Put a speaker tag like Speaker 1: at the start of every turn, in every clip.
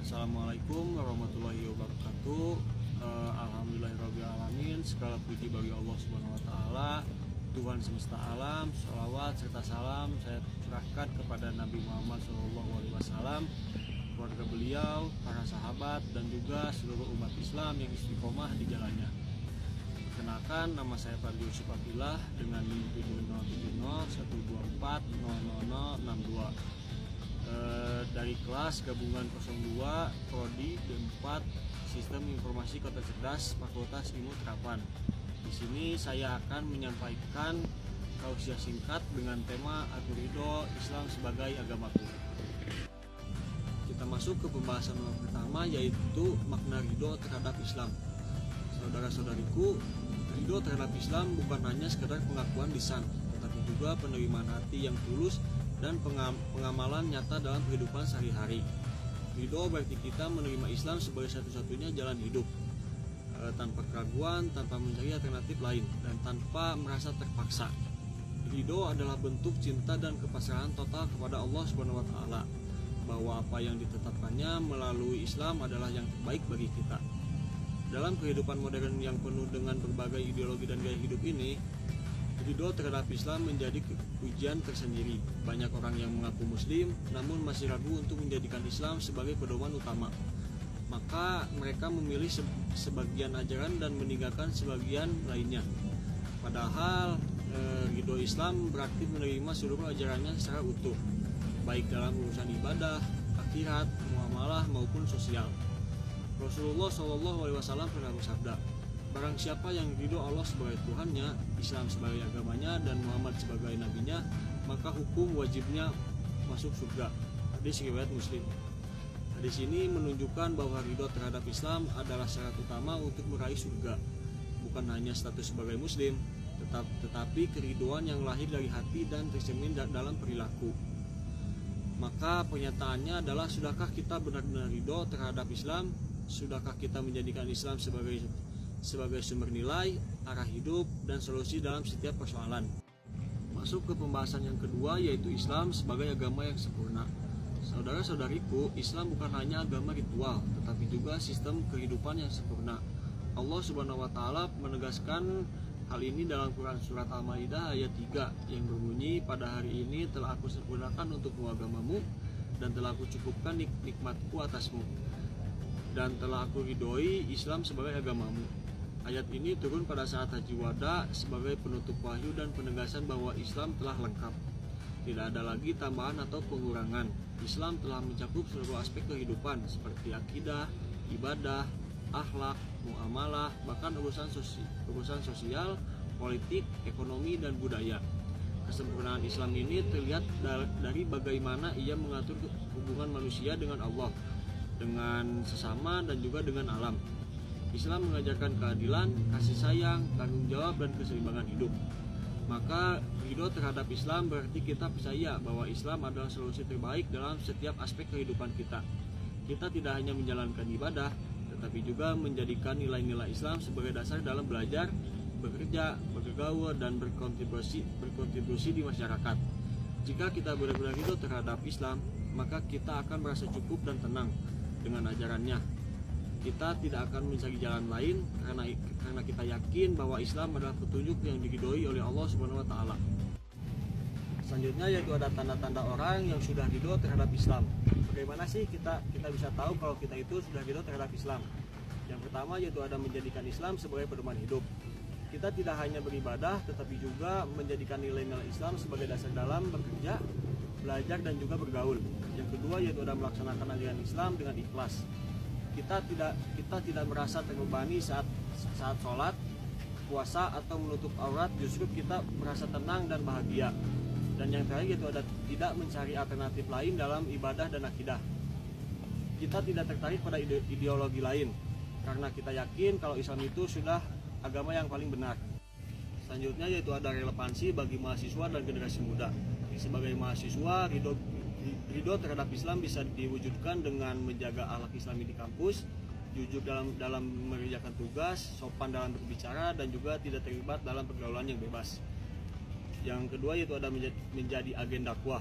Speaker 1: Assalamualaikum warahmatullahi wabarakatuh. Alhamdulillahirrahmanirrahim. Segala puji bagi Allah Subhanahu wa Ta'ala, Tuhan semesta alam. Sholawat serta salam saya curahkan kepada Nabi Muhammad SAW, keluarga beliau, para sahabat, dan juga seluruh umat Islam yang istiqomah di jalannya. Perkenalkan, nama saya Fadli Yusuf Abdillah dengan NIM 707012400062 dari kelas gabungan 02 Prodi D4 Sistem Informasi Kota Cerdas Fakultas Ilmu Terapan. Di sini saya akan menyampaikan tausiah singkat dengan tema Aku Ridho Islam sebagai Agamaku. Kita masuk ke pembahasan yang pertama, yaitu makna ridho terhadap Islam. Saudara-saudariku, ridho terhadap Islam bukan hanya sekedar pengakuan lisan, tetapi juga penerimaan hati yang tulus dan pengamalan nyata dalam kehidupan sehari-hari. Ridho berarti kita menerima Islam sebagai satu-satunya jalan hidup, tanpa keraguan, tanpa mencari alternatif lain, dan tanpa merasa terpaksa. Ridho adalah bentuk cinta dan kepasrahan total kepada Allah Subhanahu wa Ta'ala, bahwa apa yang ditetapkannya melalui Islam adalah yang terbaik bagi kita. Dalam kehidupan modern yang penuh dengan berbagai ideologi dan gaya hidup ini, ridho terhadap Islam menjadi ujian tersendiri. Banyak orang yang mengaku muslim namun masih ragu untuk menjadikan Islam sebagai pedoman utama. Maka mereka memilih sebagian ajaran dan meninggalkan sebagian lainnya. Padahal ridho Islam berarti menerima seluruh ajarannya secara utuh, baik dalam urusan ibadah, akhirat, muamalah maupun sosial. Rasulullah SAW pernah bersabda, barang siapa yang ridho Allah sebagai Tuhannya, Islam sebagai agamanya, dan Muhammad sebagai nabinya, maka hukum wajibnya masuk surga. Hadis riwayat Muslim. Hadis ini menunjukkan bahwa ridho terhadap Islam adalah syarat utama untuk meraih surga. Bukan hanya status sebagai muslim, tetapi keridhoan yang lahir dari hati dan tercermin dalam perilaku. Maka pernyataannya adalah, sudahkah kita benar-benar ridho terhadap Islam? Sudahkah kita menjadikan Islam sebagai sumber nilai, arah hidup, dan solusi dalam setiap persoalan? Masuk ke pembahasan yang kedua, yaitu Islam sebagai agama yang sempurna. Saudara-saudariku, Islam bukan hanya agama ritual, tetapi juga sistem kehidupan yang sempurna. Allah Subhanahu wa Ta'ala menegaskan hal ini dalam Quran Surat Al-Maidah ayat 3 yang berbunyi, pada hari ini telah aku sempurnakan untukmu agamamu, dan telah aku cukupkan nikmatku atasmu, dan telah aku ridhoi Islam sebagai agamamu. Ayat ini turun pada saat Haji Wada sebagai penutup wahyu dan penegasan bahwa Islam telah lengkap. Tidak ada lagi tambahan atau pengurangan. Islam telah mencakup seluruh aspek kehidupan seperti akidah, ibadah, akhlak, muamalah, bahkan urusan sosial, politik, ekonomi, dan budaya. Kesempurnaan Islam ini terlihat dari bagaimana ia mengatur hubungan manusia dengan Allah, dengan sesama, dan juga dengan alam. Islam mengajarkan keadilan, kasih sayang, tanggung jawab, dan keseimbangan hidup. Maka ridho terhadap Islam berarti kita percaya bahwa Islam adalah solusi terbaik dalam setiap aspek kehidupan kita. Kita tidak hanya menjalankan ibadah, tetapi juga menjadikan nilai-nilai Islam sebagai dasar dalam belajar, bekerja, bergaul, dan berkontribusi di masyarakat. Jika kita benar-benar ridho terhadap Islam, maka kita akan merasa cukup dan tenang dengan ajarannya. Kita tidak akan mencari jalan lain karena kita yakin bahwa Islam adalah petunjuk yang diridhoi oleh Allah Subhanahu wa Ta'ala. Selanjutnya yaitu ada tanda-tanda orang yang sudah ridho terhadap Islam. Bagaimana sih kita bisa tahu kalau kita itu sudah ridho terhadap Islam? Yang pertama yaitu ada menjadikan Islam sebagai pedoman hidup. Kita tidak hanya beribadah, tetapi juga menjadikan nilai-nilai Islam sebagai dasar dalam bekerja, belajar, dan juga bergaul. Yang kedua yaitu ada melaksanakan ajaran Islam dengan ikhlas. Kita tidak merasa terbebani saat sholat, puasa, atau menutup aurat. Justru kita merasa tenang dan bahagia. Dan yang terakhir yaitu ada tidak mencari alternatif lain dalam ibadah dan akidah. Kita tidak tertarik pada ideologi lain karena kita yakin kalau Islam itu sudah agama yang paling benar. Selanjutnya yaitu ada relevansi bagi mahasiswa dan generasi muda. Sebagai mahasiswa, ridho terhadap Islam bisa diwujudkan dengan menjaga akhlak Islami di kampus, jujur dalam mengerjakan tugas, sopan dalam berbicara, dan juga tidak terlibat dalam pergaulan yang bebas. Yang kedua yaitu ada menjadi agen dakwah,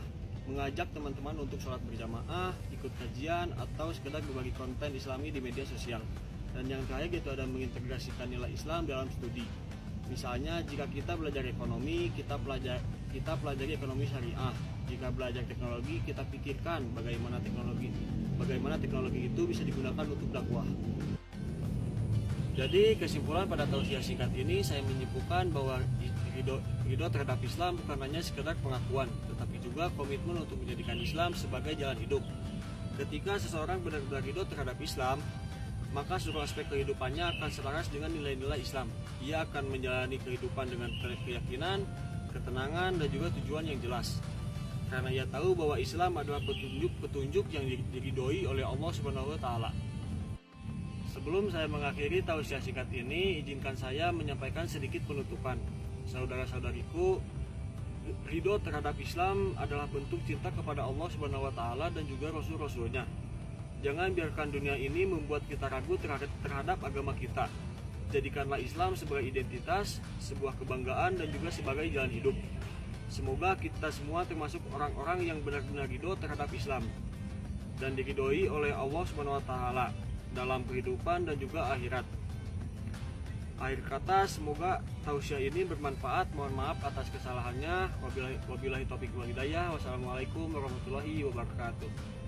Speaker 1: mengajak teman-teman untuk sholat berjamaah, ikut kajian, atau sekedar berbagi konten Islami di media sosial. Dan yang terakhir yaitu ada mengintegrasikan nilai Islam dalam studi. Misalnya jika kita belajar ekonomi, kita pelajari ekonomi syariah. Jika belajar teknologi, kita pikirkan bagaimana teknologi itu bisa digunakan untuk dakwah. Jadi kesimpulan pada tausiah singkat ini saya menyimpulkan bahwa ridho terhadap Islam bukan hanya sekedar pengakuan, tetapi juga komitmen untuk menjadikan Islam sebagai jalan hidup. Ketika seseorang benar-benar ridho terhadap Islam, maka seluruh aspek kehidupannya akan selaras dengan nilai-nilai Islam. Ia akan menjalani kehidupan dengan keyakinan, ketenangan, dan juga tujuan yang jelas. Karena ia tahu bahwa Islam adalah petunjuk yang diridhoi oleh Allah Subhanahu wa taala. Sebelum saya mengakhiri tausiah singkat ini, izinkan saya menyampaikan sedikit penutupan. Saudara-saudariku, ridho terhadap Islam adalah bentuk cinta kepada Allah Subhanahu wa taala dan juga rasul-rasulnya. Jangan biarkan dunia ini membuat kita ragu terhadap agama kita. Jadikanlah Islam sebagai identitas, sebuah kebanggaan, dan juga sebagai jalan hidup. Semoga kita semua termasuk orang-orang yang benar-benar ridho terhadap Islam dan diridhoi oleh Allah Subhanahu wa taala dalam kehidupan dan juga akhirat. Akhir kata, semoga tausiah ini bermanfaat. Mohon maaf atas kesalahannya. Wabillahi taufiq wal hidayah. Wassalamualaikum warahmatullahi wabarakatuh.